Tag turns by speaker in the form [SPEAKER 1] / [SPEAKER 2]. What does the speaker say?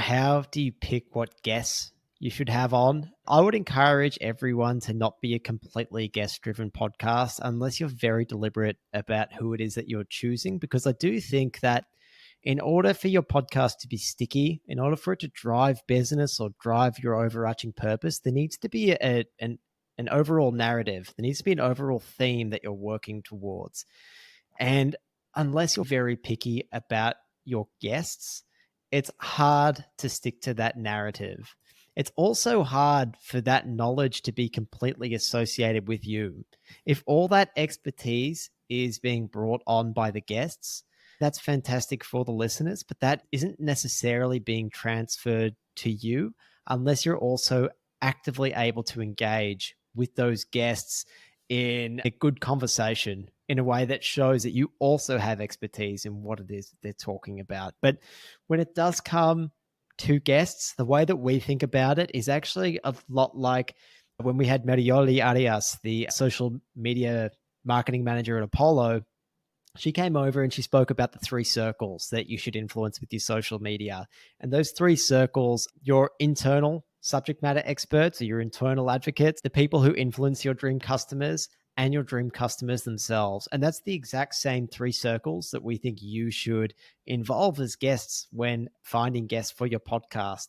[SPEAKER 1] how do you pick what guests you should have on? I would encourage everyone to not be a completely guest-driven podcast unless you're very deliberate about who it is that you're choosing, because I do think that in order for your podcast to be sticky, in order for it to drive business or drive your overarching purpose, there needs to be an overall narrative. There needs to be an overall theme that you're working towards. And unless you're very picky about your guests, it's hard to stick to that narrative. It's also hard for that knowledge to be completely associated with you. If all that expertise is being brought on by the guests, that's fantastic for the listeners, but that isn't necessarily being transferred to you unless you're also actively able to engage with those guests in a good conversation in a way that shows that you also have expertise in what it is they're talking about. But when it does come to guests, the way that we think about it is actually a lot like when we had Marioli Arias, the social media marketing manager at Apollo. She came over and she spoke about the 3 circles that you should influence with your social media. And those 3 circles, your internal subject matter experts or your internal advocates, the people who influence your dream customers, and your dream customers themselves. And that's the exact same 3 circles that we think you should involve as guests when finding guests for your podcast.